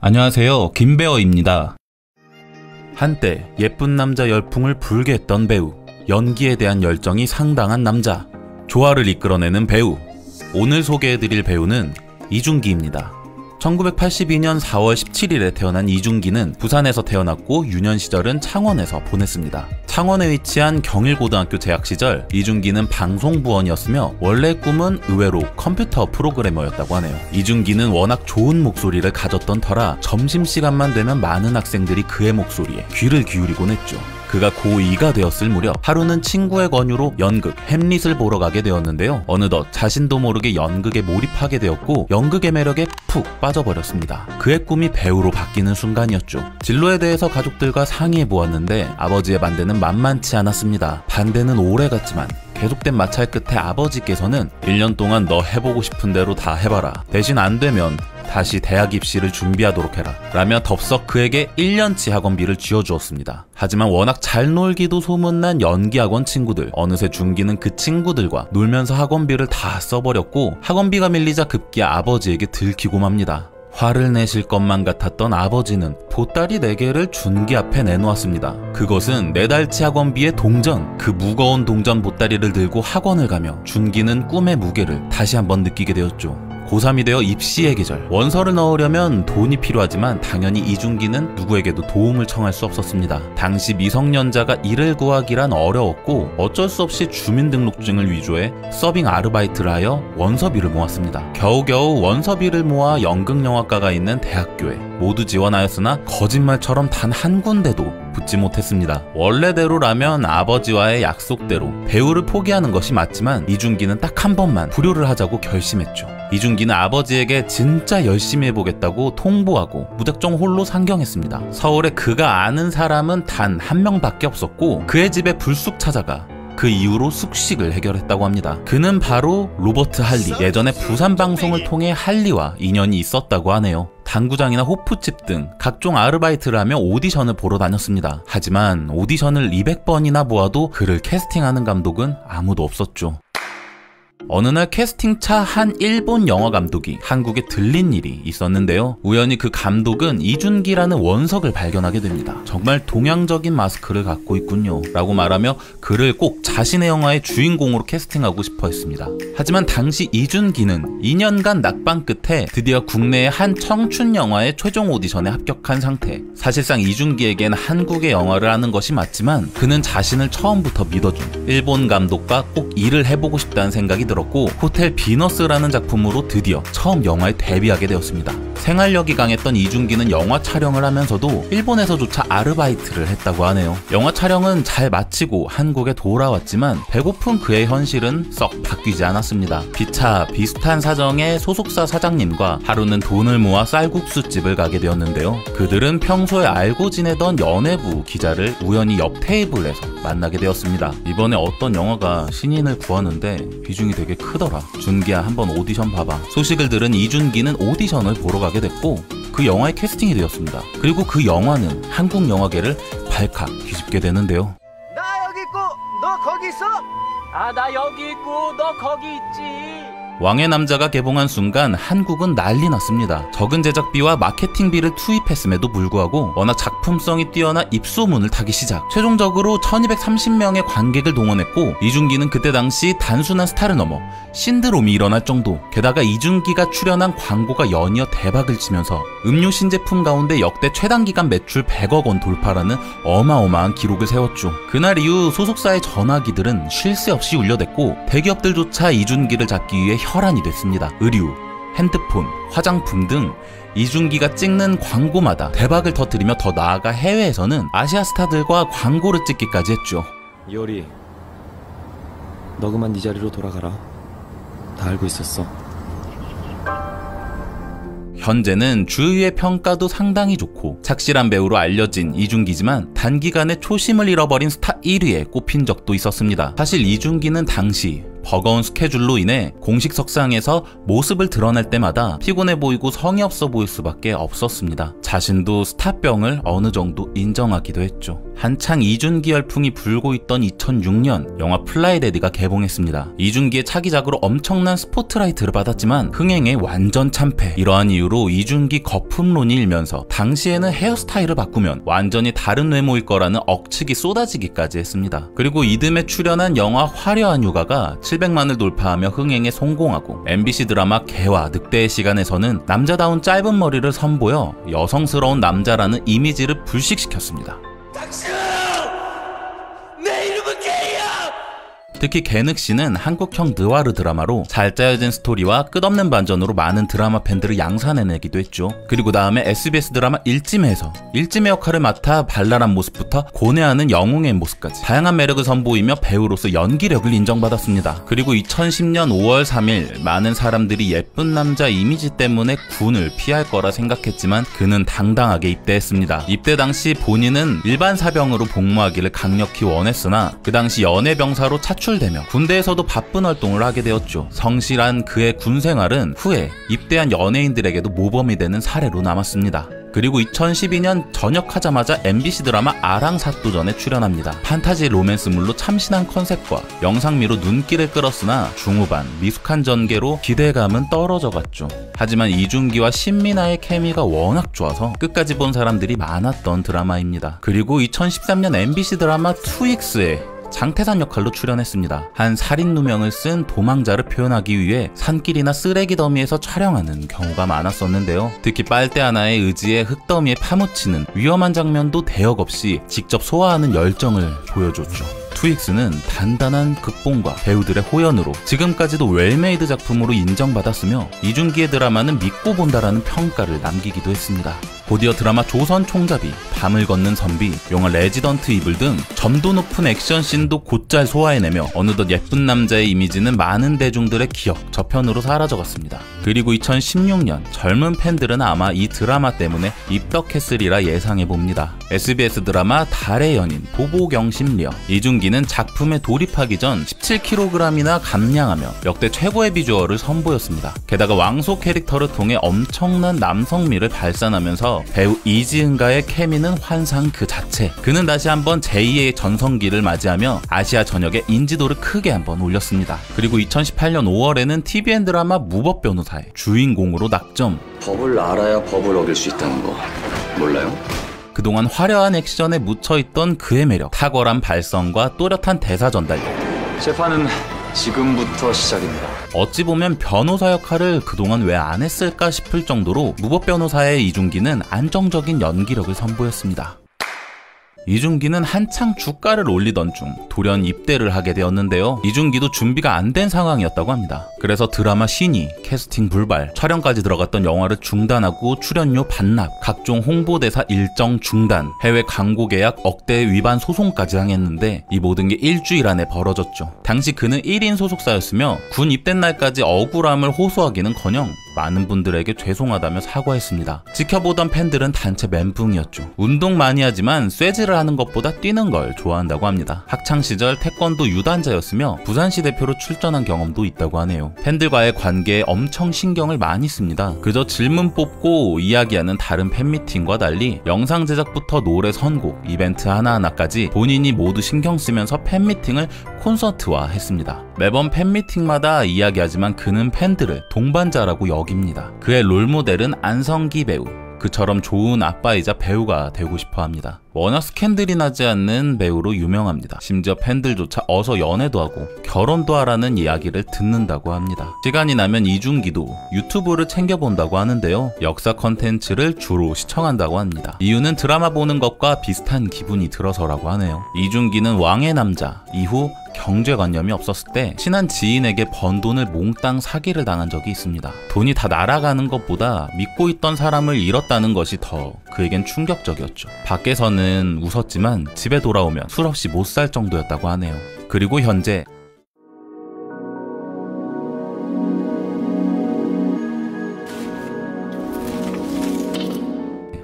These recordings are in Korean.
안녕하세요, 김배어입니다. 한때 예쁜 남자 열풍을 불게 했던 배우, 연기에 대한 열정이 상당한 남자, 조화를 이끌어내는 배우. 오늘 소개해드릴 배우는 이준기입니다. 1982년 4월 17일에 태어난 이준기는 부산에서 태어났고 유년 시절은 창원에서 보냈습니다. 창원에 위치한 경일고등학교 재학 시절 이준기는 방송부원이었으며 원래 꿈은 의외로 컴퓨터 프로그래머였다고 하네요. 이준기는 워낙 좋은 목소리를 가졌던 터라 점심시간만 되면 많은 학생들이 그의 목소리에 귀를 기울이곤 했죠. 그가 고2가 되었을 무렵 하루는 친구의 권유로 연극 햄릿을 보러 가게 되었는데요. 어느덧 자신도 모르게 연극에 몰입하게 되었고 연극의 매력에 푹 빠져버렸습니다. 그의 꿈이 배우로 바뀌는 순간이었죠. 진로에 대해서 가족들과 상의해 보았는데 아버지의 반대는 만만치 않았습니다. 반대는 오래갔지만 계속된 마찰 끝에 아버지께서는 1년 동안 너 해보고 싶은 대로 다 해봐라. 대신 안 되면 다시 대학 입시를 준비하도록 해라 라며 덥석 그에게 1년치 학원비를 쥐어주었습니다. 하지만 워낙 잘 놀기도 소문난 연기학원 친구들, 어느새 준기는 그 친구들과 놀면서 학원비를 다 써버렸고 학원비가 밀리자 급기야 아버지에게 들키고 맙니다. 화를 내실 것만 같았던 아버지는 보따리 4개를 준기 앞에 내놓았습니다. 그것은 4달치 학원비의 동전, 그 무거운 동전 보따리를 들고 학원을 가며 준기는 꿈의 무게를 다시 한번 느끼게 되었죠. 고3이 되어 입시의 계절, 원서를 넣으려면 돈이 필요하지만 당연히 이준기는 누구에게도 도움을 청할 수 없었습니다. 당시 미성년자가 일을 구하기란 어려웠고 어쩔 수 없이 주민등록증을 위조해 서빙 아르바이트를 하여 원서비를 모았습니다. 겨우겨우 원서비를 모아 연극영화과가 있는 대학교에 모두 지원하였으나 거짓말처럼 단 한 군데도 붙지 못했습니다. 원래대로라면 아버지와의 약속대로 배우를 포기하는 것이 맞지만 이준기는 딱 한 번만 불효를 하자고 결심했죠. 이준기는 아버지에게 진짜 열심히 해보겠다고 통보하고 무작정 홀로 상경했습니다. 서울에 그가 아는 사람은 단 한 명밖에 없었고 그의 집에 불쑥 찾아가 그 이후로 숙식을 해결했다고 합니다. 그는 바로 로버트 할리, 예전에 부산 방송을 통해 할리와 인연이 있었다고 하네요. 당구장이나 호프집 등 각종 아르바이트를 하며 오디션을 보러 다녔습니다. 하지만 오디션을 200번이나 보아도 그를 캐스팅하는 감독은 아무도 없었죠. 어느 날 캐스팅차 한 일본 영화 감독이 한국에 들린 일이 있었는데요. 우연히 그 감독은 이준기라는 원석을 발견하게 됩니다. 정말 동양적인 마스크를 갖고 있군요 라고 말하며 그를 꼭 자신의 영화의 주인공으로 캐스팅하고 싶어 했습니다. 하지만 당시 이준기는 2년간 낙방 끝에 드디어 국내의 한 청춘 영화의 최종 오디션에 합격한 상태. 사실상 이준기에겐 한국의 영화를 하는 것이 맞지만 그는 자신을 처음부터 믿어준 일본 감독과 꼭 일을 해보고 싶다는 생각이 들었고 호텔 비너스라는 작품으로 드디어 처음 영화에 데뷔하게 되었습니다. 생활력이 강했던 이준기는 영화 촬영을 하면서도 일본에서조차 아르바이트를 했다고 하네요. 영화 촬영은 잘 마치고 한국에 돌아왔지만 배고픈 그의 현실은 썩 바뀌지 않았습니다. 기차 비슷한 사정의 소속사 사장님과 하루는 돈을 모아 쌀국수집을 가게 되었는데요. 그들은 평소에 알고 지내던 연예부 기자를 우연히 옆 테이블에서 만나게 되었습니다. 이번에 어떤 영화가 신인을 구하는데 비중이 되게 크더라. 준기야 한번 오디션 봐봐. 소식을 들은 이준기는 오디션을 보러 가게 됐고 그 영화에 캐스팅이 되었습니다. 그리고 그 영화는 한국 영화계를 발칵 뒤집게 되는데요. 나 여기 있고 너 거기 있어? 아, 나 여기 있고 너 거기 있지. 왕의 남자가 개봉한 순간 한국은 난리 났습니다. 적은 제작비와 마케팅비를 투입했음에도 불구하고 워낙 작품성이 뛰어나 입소문을 타기 시작. 최종적으로 1230명의 관객을 동원했고 이준기는 그때 당시 단순한 스타를 넘어 신드롬이 일어날 정도. 게다가 이준기가 출연한 광고가 연이어 대박을 치면서 음료 신제품 가운데 역대 최단기간 매출 100억 원 돌파라는 어마어마한 기록을 세웠죠. 그날 이후 소속사의 전화기들은 쉴 새 없이 울려댔고 대기업들조차 이준기를 잡기 위해 혈안이 됐습니다. 의류, 핸드폰, 화장품 등 이준기가 찍는 광고마다 대박을 터뜨리며 더 나아가 해외에서는 아시아 스타들과 광고를 찍기까지 했죠. 이효리, 너 그만 네 자리로 돌아가라. 다 알고 있었어. 현재는 주위의 평가도 상당히 좋고 착실한 배우로 알려진 이준기지만 단기간에 초심을 잃어버린 스타 1위에 꼽힌 적도 있었습니다. 사실 이준기는 당시 버거운 스케줄로 인해 공식 석상에서 모습을 드러낼 때마다 피곤해 보이고 성의 없어 보일 수밖에 없었습니다. 자신도 스타병을 어느 정도 인정하기도 했죠. 한창 이준기 열풍이 불고 있던 2006년 영화 플라이 데디가 개봉했습니다. 이준기의 차기작으로 엄청난 스포트라이트를 받았지만 흥행에 완전 참패. 이러한 이유로 이준기 거품론이 일면서 당시에는 헤어스타일을 바꾸면 완전히 다른 외모일 거라는 억측이 쏟아지기까지 했습니다. 그리고 이듬해 출연한 영화 화려한 휴가가 700만을 돌파하며 흥행에 성공하고 MBC 드라마 개와 늑대의 시간에서는 남자다운 짧은 머리를 선보여 여성스러운 남자라는 이미지를 불식시켰습니다. 내 이름은 게이야! 특히 개늑씨는 한국형 느와르 드라마로 잘 짜여진 스토리와 끝없는 반전으로 많은 드라마 팬들을 양산해내기도 했죠. 그리고 다음에 SBS 드라마 일지매에서 일지매 역할을 맡아 발랄한 모습부터 고뇌하는 영웅의 모습까지 다양한 매력을 선보이며 배우로서 연기력을 인정받았습니다. 그리고 2010년 5월 3일 많은 사람들이 예쁜 남자 이미지 때문에 군을 피할 거라 생각했지만 그는 당당하게 입대했습니다. 입대 당시 본인은 일반 사병으로 복무하기를 강력히 원했으나 그 당시 연애병사로 차출되며 군대에서도 바쁜 활동을 하게 되었죠. 성실한 그의 군 생활은 후에 입대한 연예인들에게도 모범이 되는 사례로 남았습니다. 그리고 2012년 전역하자마자 MBC 드라마 아랑사또전에 출연합니다. 판타지 로맨스물로 참신한 컨셉과 영상미로 눈길을 끌었으나 중후반 미숙한 전개로 기대감은 떨어져갔죠. 하지만 이준기와 신민아의 케미가 워낙 좋아서 끝까지 본 사람들이 많았던 드라마입니다. 그리고 2013년 MBC 드라마 2X에 장태산 역할로 출연했습니다. 한 살인 누명을 쓴 도망자를 표현하기 위해 산길이나 쓰레기 더미에서 촬영하는 경우가 많았었는데요. 특히 빨대 하나에 의지해 흙더미에 파묻히는 위험한 장면도 대역 없이 직접 소화하는 열정을 보여줬죠. 2X는 단단한 극본과 배우들의 호연으로 지금까지도 웰메이드 작품으로 인정받았으며 이준기의 드라마는 믿고 본다라는 평가를 남기기도 했습니다. 곧이어 드라마 조선 총잡이, 밤을 걷는 선비, 영화 레지던트 이블 등 점도 높은 액션씬도 곧잘 소화해내며 어느덧 예쁜 남자의 이미지는 많은 대중들의 기억 저편으로 사라져갔습니다. 그리고 2016년 젊은 팬들은 아마 이 드라마 때문에 입덕했으리라 예상해봅니다. SBS 드라마 달의 연인, 보보경심리어. 이준기는 작품에 돌입하기 전 17kg이나 감량하며 역대 최고의 비주얼을 선보였습니다. 게다가 왕소 캐릭터를 통해 엄청난 남성미를 발산하면서 배우 이지은과의 케미는 환상 그 자체. 그는 다시 한번 제2의 전성기를 맞이하며 아시아 전역의 인지도를 크게 한번 올렸습니다. 그리고 2018년 5월에는 TVN 드라마 무법변호사의 주인공으로 낙점. 법을 알아야 법을 어길 수 있다는 거 몰라요? 그동안 화려한 액션에 묻혀있던 그의 매력, 탁월한 발성과 또렷한 대사 전달력. 재판은 지금부터 시작입니다. 어찌 보면 변호사 역할을 그동안 왜 안 했을까 싶을 정도로 무법변호사의 이준기는 안정적인 연기력을 선보였습니다. 이준기는 한창 주가를 올리던 중 돌연 입대를 하게 되었는데요. 이준기도 준비가 안 된 상황이었다고 합니다. 그래서 드라마 신이, 캐스팅 불발, 촬영까지 들어갔던 영화를 중단하고 출연료 반납, 각종 홍보대사 일정 중단, 해외 광고 계약 억대 위반 소송까지 당했는데 이 모든 게 일주일 안에 벌어졌죠. 당시 그는 1인 소속사였으며 군 입대 날까지 억울함을 호소하기는커녕 많은 분들에게 죄송하다며 사과했습니다. 지켜보던 팬들은 단체 멘붕이었죠. 운동 많이 하지만 쇠질을 하는 것보다 뛰는 걸 좋아한다고 합니다. 학창시절 태권도 유단자였으며 부산시 대표로 출전한 경험도 있다고 하네요. 팬들과의 관계에 엄청 신경을 많이 씁니다. 그저 질문 뽑고 이야기하는 다른 팬미팅과 달리 영상 제작부터 노래 선곡, 이벤트 하나하나까지 본인이 모두 신경 쓰면서 팬미팅을 콘서트화 했습니다. 매번 팬미팅마다 이야기하지만 그는 팬들을 동반자라고 여깁니다. 그의 롤모델은 안성기 배우. 그처럼 좋은 아빠이자 배우가 되고 싶어 합니다. 워낙 스캔들이 나지 않는 배우로 유명합니다. 심지어 팬들조차 어서 연애도 하고 결혼도 하라는 이야기를 듣는다고 합니다. 시간이 나면 이준기도 유튜브를 챙겨본다고 하는데요. 역사 컨텐츠를 주로 시청한다고 합니다. 이유는 드라마 보는 것과 비슷한 기분이 들어서라고 하네요. 이준기는 왕의 남자 이후 경제관념이 없었을 때 친한 지인에게 번 돈을 몽땅 사기를 당한 적이 있습니다. 돈이 다 날아가는 것보다 믿고 있던 사람을 잃었다는 것이 더 그에겐 충격적이었죠. 밖에서는 웃었지만 집에 돌아오면 술 없이 못 살 정도였다고 하네요. 그리고 현재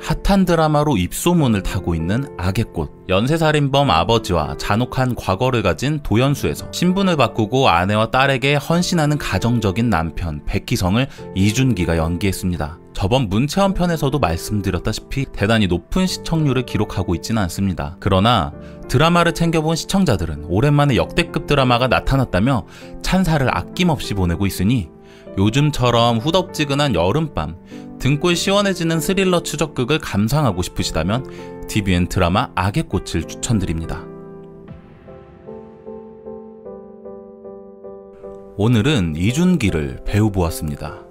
핫한 드라마로 입소문을 타고 있는 악의 꽃. 연쇄살인범 아버지와 잔혹한 과거를 가진 도연수에서 신분을 바꾸고 아내와 딸에게 헌신하는 가정적인 남편 백희성을 이준기가 연기했습니다. 저번 문채원 편에서도 말씀드렸다시피 대단히 높은 시청률을 기록하고 있지는 않습니다. 그러나 드라마를 챙겨본 시청자들은 오랜만에 역대급 드라마가 나타났다며 찬사를 아낌없이 보내고 있으니 요즘처럼 후덥지근한 여름밤, 등골 시원해지는 스릴러 추적극을 감상하고 싶으시다면 TVN 드라마 악의 꽃을 추천드립니다. 오늘은 이준기를 배우 보았습니다.